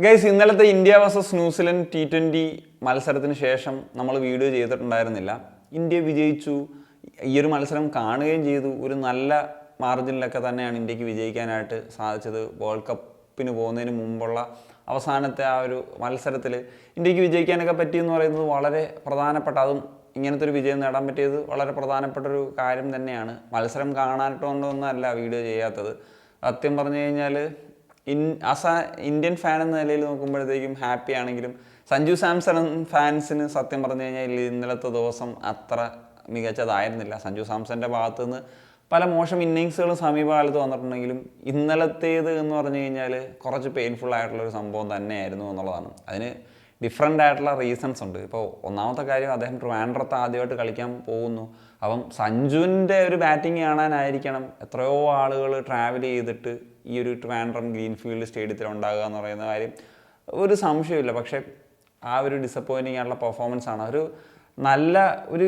Guys, ഇന്നലത്തെ India versus New Zealand T20 മത്സരത്തിന് ശേഷം നമ്മൾ വീഡിയോ ചെയ്തിട്ടുണ്ടായിരുന്നില്ല. ഇന്ത്യ വിജയിച്ചു, ഈ ഒരു മത്സരം കാണുകയും ചെയ്തു. ഒരു നല്ല മാർജിനിലൊക്കെ തന്നെയാണ് ഇന്ത്യക്ക് വിജയിക്കാനായിട്ട് സാധിച്ചത്. വേൾഡ് കപ്പിന് പോകുന്നതിന് മുമ്പുള്ള അവസാനത്തെ ആ ഒരു മത്സരത്തിൽ ഇന്ത്യക്ക് വിജയിക്കാനൊക്കെ പറ്റിയെന്ന് പറയുന്നത് വളരെ പ്രധാനപ്പെട്ട, അതും ഇങ്ങനത്തെ ഒരു വിജയം നേടാൻ പറ്റിയത് വളരെ പ്രധാനപ്പെട്ടൊരു കാര്യം തന്നെയാണ്. മത്സരം കാണാനിട്ടുകൊണ്ടൊന്നല്ല വീഡിയോ ചെയ്യാത്തത്. സത്യം പറഞ്ഞു കഴിഞ്ഞാൽ ഇന്ത്യൻ ഫാൻ എന്ന നിലയിൽ നോക്കുമ്പോഴത്തേക്കും ഹാപ്പി ആണെങ്കിലും സഞ്ജു സാംസൺ ഫാൻസിന് സത്യം പറഞ്ഞു കഴിഞ്ഞാൽ ഇന്നലത്തെ ദിവസം അത്ര മികച്ചതായിരുന്നില്ല. സഞ്ജു സാംസൻ്റെ ഭാഗത്തു നിന്ന് പല മോശം ഇന്നിങ്സുകളും സമീപകാലത്ത് വന്നിട്ടുണ്ടെങ്കിലും ഇന്നലത്തേത് എന്ന് പറഞ്ഞു കഴിഞ്ഞാൽ കുറച്ച് പെയിൻഫുൾ ആയിട്ടുള്ളൊരു സംഭവം തന്നെയായിരുന്നു എന്നുള്ളതാണ്. അതിന് ഡിഫറെൻ്റ് ആയിട്ടുള്ള റീസൺസ് ഉണ്ട്. ഇപ്പോൾ ഒന്നാമത്തെ കാര്യം, അദ്ദേഹം ട്രിവാൻഡ്രത്ത് ആദ്യമായിട്ട് കളിക്കാൻ പോകുന്നു. അപ്പം സഞ്ജുവിൻ്റെ ഒരു ബാറ്റിംഗ് കാണാനായിരിക്കണം എത്രയോ ആളുകൾ ട്രാവൽ ചെയ്തിട്ട് ഈ ഒരു ട്രിവാൻഡ്രം ഗ്രീൻഫീൽഡ് സ്റ്റേഡിയത്തിൽ ഉണ്ടാകുക എന്ന് പറയുന്ന കാര്യം ഒരു സംശയമില്ല. പക്ഷേ ആ ഒരു ഡിസപ്പോയിൻറ്റിങ് ആയിട്ടുള്ള പെർഫോമൻസാണ്. ഒരു നല്ല ഒരു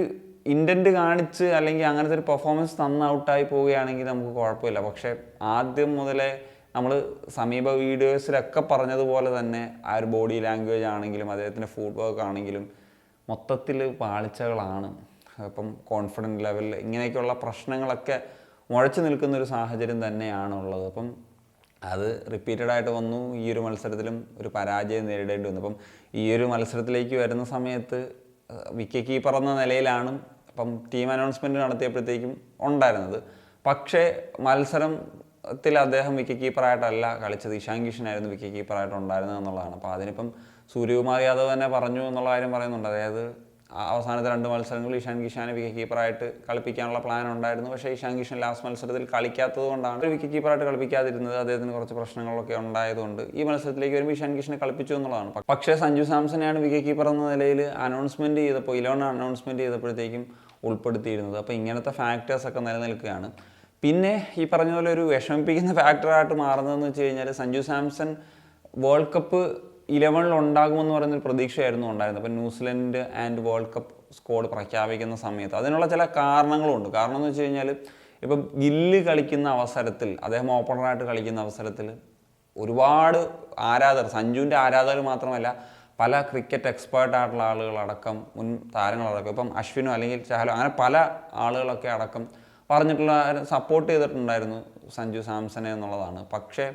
ഇൻറ്റൻറ്റ് കാണിച്ച് അല്ലെങ്കിൽ അങ്ങനത്തെ ഒരു പെർഫോമൻസ് തന്ന് ഔട്ടായി പോവുകയാണെങ്കിൽ നമുക്ക് കുഴപ്പമില്ല. പക്ഷേ ആദ്യം മുതലേ നമ്മൾ സമീപ വീഡിയോസിലൊക്കെ പറഞ്ഞതുപോലെ തന്നെ ആ ഒരു ബോഡി ലാംഗ്വേജ് ആണെങ്കിലും അദ്ദേഹത്തിൻ്റെ ഫുട് വർക്ക് ആണെങ്കിലും മൊത്തത്തിൽ പാളിച്ചകളാണ്. അപ്പം കോൺഫിഡൻറ്റ് ലെവലിൽ ഇങ്ങനെയൊക്കെയുള്ള പ്രശ്നങ്ങളൊക്കെ മുഴച്ചു നിൽക്കുന്നൊരു സാഹചര്യം തന്നെയാണുള്ളത്. അപ്പം അത് റിപ്പീറ്റഡായിട്ട് വന്നു. ഈ ഒരു മത്സരത്തിലും ഒരു പരാജയം നേരിടേണ്ടി വന്നു. അപ്പം ഈ ഒരു മത്സരത്തിലേക്ക് വരുന്ന സമയത്ത് വിക്കറ്റ് കീപ്പർ എന്ന നിലയിലാണ് അപ്പം ടീം അനൗൺസ്മെൻറ്റ് നടത്തിയപ്പോഴത്തേക്കും ഉണ്ടായിരുന്നത്. പക്ഷേ മത്സരത്തിൽ അദ്ദേഹം വിക്കറ്റ് കീപ്പറായിട്ടല്ല കളിച്ചത്, ഇഷാൻ കിഷനായിരുന്നു വിക്കറ്റ് കീപ്പറായിട്ട് ഉണ്ടായിരുന്നത് എന്നുള്ളതാണ്. അപ്പോൾ അതിനിപ്പം സൂര്യകുമാർ യാദവ് തന്നെ പറഞ്ഞു എന്നുള്ള കാര്യം പറയുന്നുണ്ട്. അതായത് അവസാനത്തെ 2 മത്സരങ്ങളിൽ ഇഷാൻ കിഷാനെ വിക്കറ്റ് കീപ്പറായിട്ട് കളിപ്പിക്കാനുള്ള പ്ലാൻ ഉണ്ടായിരുന്നു. പക്ഷേ ഇഷാൻ കിഷൻ ലാസ്റ്റ് മത്സരത്തിൽ കളിക്കാത്തത് കൊണ്ടാണ് ഒരു വിക്കറ്റ് കീപ്പറായിട്ട് കളിപ്പിക്കാതിരുന്നത്. അദ്ദേഹത്തിന് കുറച്ച് പ്രശ്നങ്ങളൊക്കെ ഉണ്ടായതുകൊണ്ട് ഈ മത്സരത്തിലേക്ക് വരുമ്പോൾ ഇഷാൻ കിഷനെ കളിപ്പിച്ചു എന്നുള്ളതാണ്. പക്ഷേ സഞ്ജു സാംസനെയാണ് വിക്കറ്റ് കീപ്പർ എന്ന നിലയിൽ അനൗൺസ്മെൻറ്റ് ചെയ്തപ്പോൾ 11 അനൗൺസ്മെൻറ്റ് ചെയ്തപ്പോഴത്തേക്കും ഉൾപ്പെടുത്തിയിരുന്നത്. അപ്പോൾ ഇങ്ങനത്തെ ഫാക്ടേഴ്സൊക്കെ നിലനിൽക്കുകയാണ്. പിന്നെ ഈ പറഞ്ഞ പോലെ ഒരു വിഷമിപ്പിക്കുന്ന ഫാക്ടറായിട്ട് മാറുന്നതെന്ന് വെച്ച് കഴിഞ്ഞാൽ സഞ്ജു സാംസൺ വേൾഡ് കപ്പ് 11 ഉണ്ടാകുമെന്ന് പറയുന്നൊരു പ്രതീക്ഷയായിരുന്നു ഉണ്ടായിരുന്നത്. അപ്പോൾ New Zealand and world cup squad പ്രഖ്യാപിക്കുന്ന സമയത്ത് അതിനുള്ള ചില കാരണങ്ങളുണ്ട്. കാരണം എന്ന് വെച്ച് കഴിഞ്ഞാൽ ഇപ്പം ഗില്ല് കളിക്കുന്ന അവസരത്തിൽ, അദ്ദേഹം ഓപ്പണറായിട്ട് കളിക്കുന്ന അവസരത്തിൽ ഒരുപാട് ആരാധകർ, സഞ്ജുവിൻ്റെ ആരാധകർ മാത്രമല്ല പല ക്രിക്കറ്റ് എക്സ്പേർട്ടായിട്ടുള്ള ആളുകളടക്കം, മുൻ താരങ്ങളടക്കം, ഇപ്പം അശ്വിനോ അല്ലെങ്കിൽ ചഹലോ അങ്ങനെ പല ആളുകളൊക്കെ അടക്കം പറഞ്ഞിട്ടുള്ള സപ്പോർട്ട് ചെയ്തിട്ടുണ്ടായിരുന്നു സഞ്ജു സാംസനെ എന്നുള്ളതാണ്. പക്ഷേ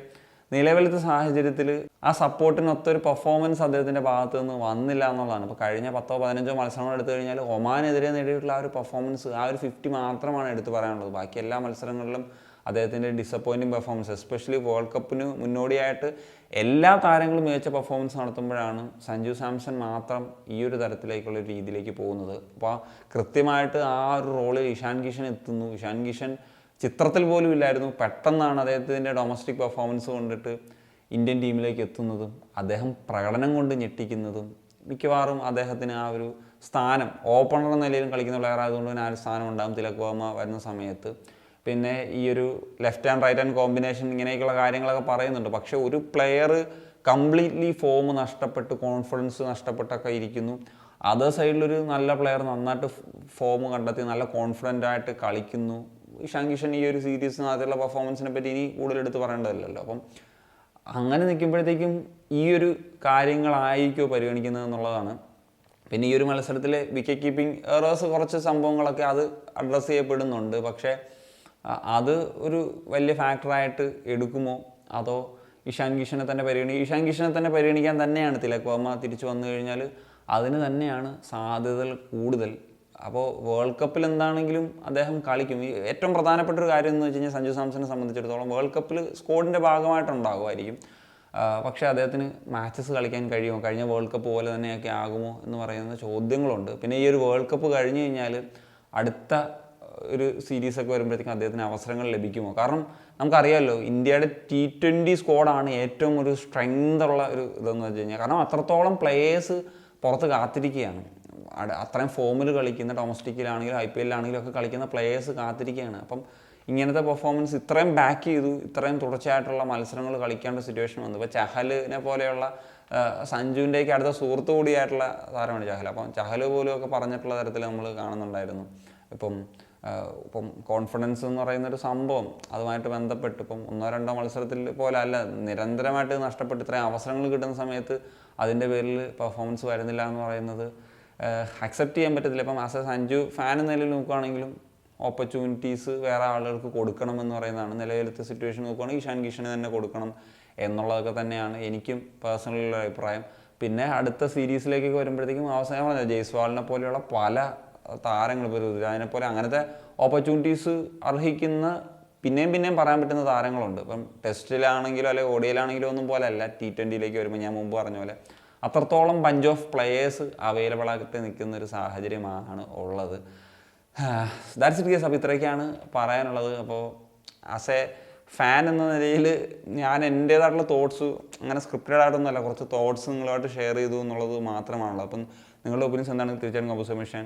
നിലവിലത്തെ സാഹചര്യത്തിൽ ആ സപ്പോർട്ടിനൊത്തൊരു പെർഫോമൻസ് അദ്ദേഹത്തിൻ്റെ ഭാഗത്ത് നിന്ന് വന്നില്ല എന്നുള്ളതാണ്. ഇപ്പോൾ കഴിഞ്ഞ 10-15 മത്സരങ്ങൾ എടുത്തു കഴിഞ്ഞാൽ ഒമാനെതിരെ നേടിയിട്ടുള്ള ആ ഒരു പെർഫോമൻസ്, ആ ഒരു 50 മാത്രമാണ് എടുത്തു പറയാനുള്ളത്. ബാക്കി എല്ലാ മത്സരങ്ങളിലും അദ്ദേഹത്തിൻ്റെ ഡിസപ്പോയിൻറ്റിങ് പെർഫോമൻസ്, എസ്പെഷ്യലി വേൾഡ് കപ്പിന് മുന്നോടിയായിട്ട് എല്ലാ താരങ്ങളും മികച്ച പെർഫോമൻസ് നടത്തുമ്പോഴാണ് സഞ്ജു സാംസൺ മാത്രം ഈ ഒരു തരത്തിലേക്കുള്ള രീതിയിലേക്ക് പോകുന്നത്. അപ്പോൾ കൃത്യമായിട്ട് ആ ഒരു റോളിൽ ഇഷാൻ കിഷൻ എത്തുന്നു. ഇഷാൻ കിഷൻ ചിത്രത്തിൽ പോലും ഇല്ലായിരുന്നു. പെട്ടെന്നാണ് അദ്ദേഹത്തിൻ്റെ ഡൊമസ്റ്റിക് പെർഫോമൻസ് കൊണ്ടിട്ട് ഇന്ത്യൻ ടീമിലേക്ക് എത്തുന്നതും അദ്ദേഹം പ്രകടനം കൊണ്ട് ഞെട്ടിക്കുന്നതും. മിക്കവാറും അദ്ദേഹത്തിന് ആ ഒരു സ്ഥാനം, ഓപ്പണർ എന്ന നിലയിലും കളിക്കുന്ന പ്ലെയർ ആയതുകൊണ്ട് തന്നെ ആ ഒരു സ്ഥാനം ഉണ്ടാകും തിലക് വർമ്മ വരുന്ന സമയത്ത്. പിന്നെ ഈ ഒരു left and right hand combination, ഇങ്ങനെയൊക്കെയുള്ള കാര്യങ്ങളൊക്കെ പറയുന്നുണ്ട്. പക്ഷേ ഒരു പ്ലെയർ കംപ്ലീറ്റ്ലി ഫോം നഷ്ടപ്പെട്ട് കോൺഫിഡൻസ് നഷ്ടപ്പെട്ടൊക്കെ ഇരിക്കുന്നു. അതർ സൈഡിലൊരു നല്ല പ്ലെയർ നന്നായിട്ട് ഫോം കണ്ടെത്തി നല്ല കോൺഫിഡൻ്റ് ആയിട്ട് കളിക്കുന്നു. ഇഷാൻ കിഷൻ ഈ ഒരു സീരീസിനകത്തുള്ള പെർഫോമൻസിനെ പറ്റി ഇനി കൂടുതൽ എടുത്ത് പറയേണ്ടതില്ലല്ലോ. അപ്പം അങ്ങനെ നിൽക്കുമ്പോഴത്തേക്കും ഈ ഒരു കാര്യങ്ങളായിരിക്കുമോ പരിഗണിക്കുന്നത് എന്നുള്ളതാണ്. പിന്നെ ഈ ഒരു മത്സരത്തിലെ വിക്കറ്റ് കീപ്പിംഗ് എറേഴ്സ് കുറച്ച് സംഭവങ്ങളൊക്കെ അത് അഡ്രസ്സ് ചെയ്യപ്പെടുന്നുണ്ട്. പക്ഷേ അത് ഒരു വലിയ ഫാക്ടറായിട്ട് എടുക്കുമോ, അതോ ഇഷാൻ കിഷനെ തന്നെ പരിഗണിക്കാൻ തന്നെയാണ് തിലക് വർമ്മ തിരിച്ചു വന്നു കഴിഞ്ഞാൽ അതിന് തന്നെയാണ് സാധ്യതകൾ കൂടുതൽ. അപ്പോൾ വേൾഡ് കപ്പിൽ എന്താണെങ്കിലും അദ്ദേഹം കളിക്കും. ഈ ഏറ്റവും പ്രധാനപ്പെട്ട ഒരു കാര്യം എന്ന് വെച്ച് കഴിഞ്ഞാൽ സഞ്ജു സാംസനെ സംബന്ധിച്ചിടത്തോളം വേൾഡ് കപ്പിൽ സ്ക്വാഡിൻ്റെ ഭാഗമായിട്ടുണ്ടാകുമായിരിക്കും. പക്ഷേ അദ്ദേഹത്തിന് മാച്ചസ് കളിക്കാൻ കഴിയുമോ, കഴിഞ്ഞ വേൾഡ് കപ്പ് പോലെ തന്നെയൊക്കെ ആകുമോ എന്ന് പറയുന്ന ചോദ്യങ്ങളുണ്ട്. പിന്നെ ഈ ഒരു വേൾഡ് കപ്പ് കഴിഞ്ഞ് കഴിഞ്ഞാൽ അടുത്ത ഒരു സീരീസൊക്കെ വരുമ്പോഴത്തേക്കും അദ്ദേഹത്തിന് അവസരങ്ങൾ ലഭിക്കുമോ? കാരണം നമുക്കറിയാമല്ലോ ഇന്ത്യയുടെ T20 സ്ക്വാഡാണ് ഏറ്റവും ഒരു സ്ട്രെങ്ത് ഉള്ള ഒരു ഇതെന്ന് വെച്ച് കഴിഞ്ഞാൽ. കാരണം അത്രത്തോളം പ്ലേയേഴ്സ് പുറത്ത് കാത്തിരിക്കുകയാണ്. അത്രയും ഫോമിൽ കളിക്കുന്ന, ഡൊമസ്റ്റിക്കിലാണെങ്കിലും IPLലാണെങ്കിലും ഒക്കെ കളിക്കുന്ന പ്ലേയേഴ്സ് കാത്തിരിക്കുകയാണ്. അപ്പം ഇങ്ങനത്തെ പെർഫോമൻസ് ഇത്രയും ബാക്ക് ചെയ്തു, ഇത്രയും തുടർച്ചയായിട്ടുള്ള മത്സരങ്ങൾ കളിക്കേണ്ട സിറ്റുവേഷൻ വന്നു. ഇപ്പോൾ ചഹലിനെ പോലെയുള്ള സഞ്ജുവിൻ്റെയൊക്കെ അടുത്ത സുഹൃത്തു കൂടിയായിട്ടുള്ള താരമാണ് ചഹൽ. അപ്പം ചഹൽ പോലും ഒക്കെ പറഞ്ഞിട്ടുള്ള തരത്തിൽ നമ്മൾ കാണുന്നുണ്ടായിരുന്നു. ഇപ്പം ഇപ്പം കോൺഫിഡൻസ് എന്ന് പറയുന്നൊരു സംഭവം അതുമായിട്ട് ബന്ധപ്പെട്ട് ഇപ്പം 1-2 മത്സരത്തിൽ പോലെ അല്ല, നിരന്തരമായിട്ട് നഷ്ടപ്പെട്ട് ഇത്രയും അവസരങ്ങൾ കിട്ടുന്ന സമയത്ത് അതിൻ്റെ പേരിൽ പെർഫോമൻസ് വരുന്നില്ല എന്ന് പറയുന്നത് അക്സെപ്റ്റ് ചെയ്യാൻ പറ്റത്തില്ല. ഇപ്പം ആസ് എ സഞ്ജു ഫാൻ എന്ന നിലയിൽ നോക്കുകയാണെങ്കിലും ഓപ്പർച്യൂണിറ്റീസ് വേറെ ആളുകൾക്ക് കൊടുക്കണം എന്ന് പറയുന്നതാണ്. നിലവിലത്തെ സിറ്റുവേഷൻ നോക്കുകയാണെങ്കിൽ ഇഷാൻ കിഷന് തന്നെ കൊടുക്കണം എന്നുള്ളതൊക്കെ തന്നെയാണ് എനിക്കും പേഴ്സണലുള്ള അഭിപ്രായം. പിന്നെ അടുത്ത സീരീസിലേക്കൊക്കെ വരുമ്പോഴത്തേക്കും അവസാനം ജയ്സ്വാളിനെ പോലെയുള്ള പല താരങ്ങൾ, ഇപ്പോൾ രുതുരാജിനെ പോലെ അങ്ങനത്തെ ഓപ്പർച്യൂണിറ്റീസ് അർഹിക്കുന്ന പിന്നെയും പറയാൻ പറ്റുന്ന താരങ്ങളുണ്ട്. ഇപ്പം ടെസ്റ്റിലാണെങ്കിലോ അല്ലെങ്കിൽ ഓഡിയയിലാണെങ്കിലോ ഒന്നും പോലെ അല്ല, T20യിലേക്ക് വരുമ്പോൾ ഞാൻ മുമ്പ് പറഞ്ഞ പോലെ അത്രത്തോളം ബഞ്ച് ഓഫ് പ്ലെയേഴ്സ് അവൈലബിൾ ആയിട്ട് നിൽക്കുന്ന ഒരു സാഹചര്യമാണ് ഉള്ളത്. That's it guys. അപ്പോൾ ഇത്രയൊക്കെയാണ് പറയാനുള്ളത്. അപ്പോൾ ആസ് എ ഫാൻ എന്ന നിലയിൽ ഞാൻ എൻ്റേതായിട്ടുള്ള തോട്ട്സ് അങ്ങനെ സ്ക്രിപ്റ്റഡ് ആയിട്ടൊന്നുമല്ല, കുറച്ച് തോട്ട്സ് നിങ്ങളുമായിട്ട് ഷെയർ ചെയ്തു എന്നുള്ളത് മാത്രമാണുള്ളത്. അപ്പം നിങ്ങളുടെ ഒപ്പീനിയൻസ് എന്താണെന്ന് തീർച്ചയായിട്ടും കമ്പോസ് മെഷീൻ